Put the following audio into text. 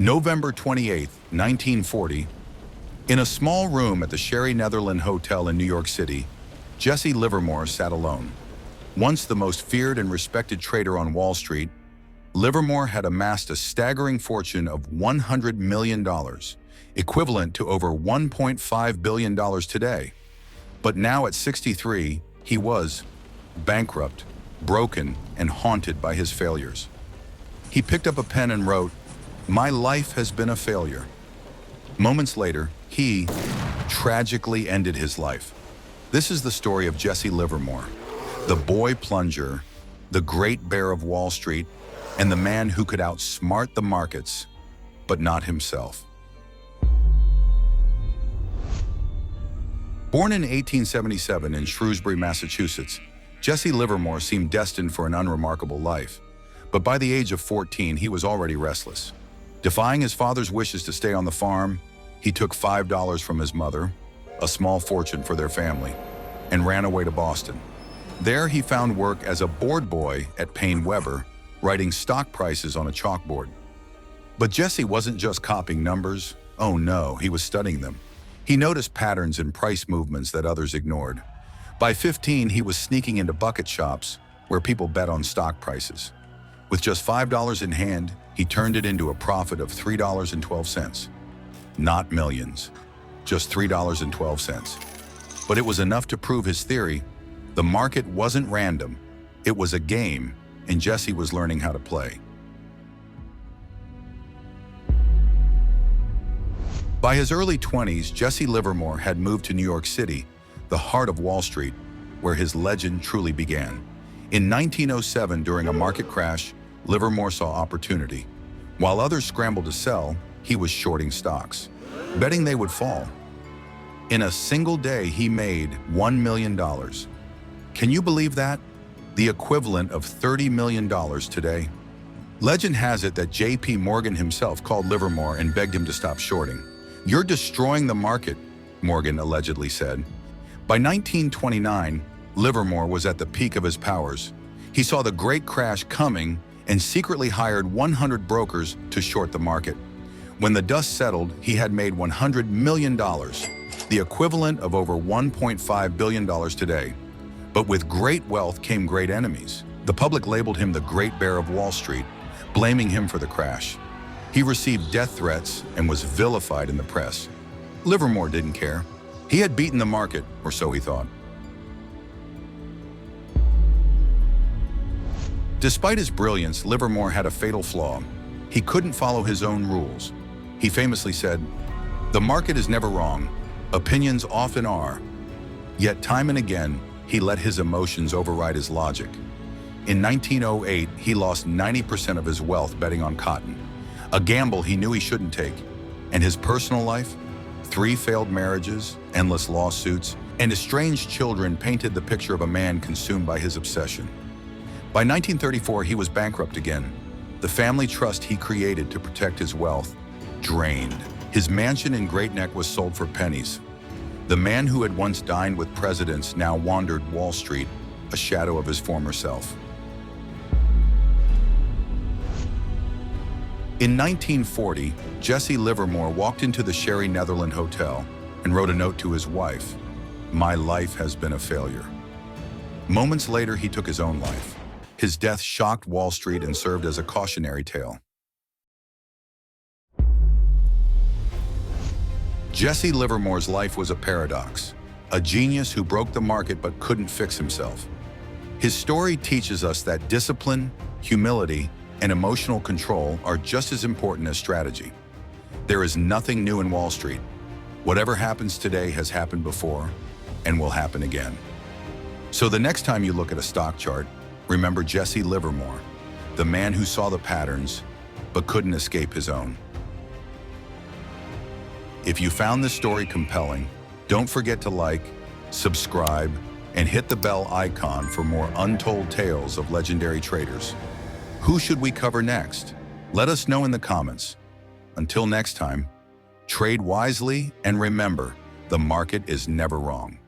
November 28, 1940, in a small room at the Sherry Netherland Hotel in New York City, Jesse Livermore sat alone. Once the most feared and respected trader on Wall Street, Livermore had amassed a staggering fortune of $100 million, equivalent to over $1.5 billion today. But now at 63, he was bankrupt, broken, and haunted by his failures. He picked up a pen and wrote, "My life has been a failure." Moments later, he tragically ended his life. This is the story of Jesse Livermore, the boy plunger, the great bear of Wall Street, and the man who could outsmart the markets, but not himself. Born in 1877 in Shrewsbury, Massachusetts, Jesse Livermore seemed destined for an unremarkable life. But by the age of 14, he was already restless. Defying his father's wishes to stay on the farm, he took $5 from his mother, a small fortune for their family, and ran away to Boston. There he found work as a board boy at Payne Weber, writing stock prices on a chalkboard. But Jesse wasn't just copying numbers. Oh no, he was studying them. He noticed patterns in price movements that others ignored. By 15, he was sneaking into bucket shops where people bet on stock prices. With just $5 in hand, he turned it into a profit of $3.12. Not millions, just $3.12. But it was enough to prove his theory. The market wasn't random. It was a game, and Jesse was learning how to play. By his early 20s, Jesse Livermore had moved to New York City, the heart of Wall Street, where his legend truly began. In 1907, during a market crash, Livermore saw opportunity. While others scrambled to sell, he was shorting stocks, betting they would fall. In a single day, he made $1 million. Can you believe that? The equivalent of $30 million today. Legend has it that J.P. Morgan himself called Livermore and begged him to stop shorting. "You're destroying the market," Morgan allegedly said. By 1929, Livermore was at the peak of his powers. He saw the great crash coming and secretly hired 100 brokers to short the market. When the dust settled, he had made $100 million, the equivalent of over $1.5 billion today. But with great wealth came great enemies. The public labeled him the Great Bear of Wall Street, blaming him for the crash. He received death threats and was vilified in the press. Livermore didn't care. He had beaten the market, or so he thought. Despite his brilliance, Livermore had a fatal flaw. He couldn't follow his own rules. He famously said, "The market is never wrong. Opinions often are." Yet time and again, he let his emotions override his logic. In 1908, he lost 90% of his wealth betting on cotton, a gamble he knew he shouldn't take. And his personal life? 3 failed marriages, endless lawsuits, and estranged children painted the picture of a man consumed by his obsession. By 1934, he was bankrupt again. The family trust he created to protect his wealth drained. His mansion in Great Neck was sold for pennies. The man who had once dined with presidents now wandered Wall Street, a shadow of his former self. In 1940, Jesse Livermore walked into the Sherry Netherland Hotel and wrote a note to his wife, "My life has been a failure." Moments later, he took his own life. His death shocked Wall Street and served as a cautionary tale. Jesse Livermore's life was a paradox, a genius who broke the market but couldn't fix himself. His story teaches us that discipline, humility, and emotional control are just as important as strategy. There is nothing new in Wall Street. Whatever happens today has happened before and will happen again. So the next time you look at a stock chart, remember Jesse Livermore, the man who saw the patterns but couldn't escape his own. If you found this story compelling, don't forget to like, subscribe, and hit the bell icon for more untold tales of legendary traders. Who should we cover next? Let us know in the comments. Until next time, trade wisely and remember, the market is never wrong.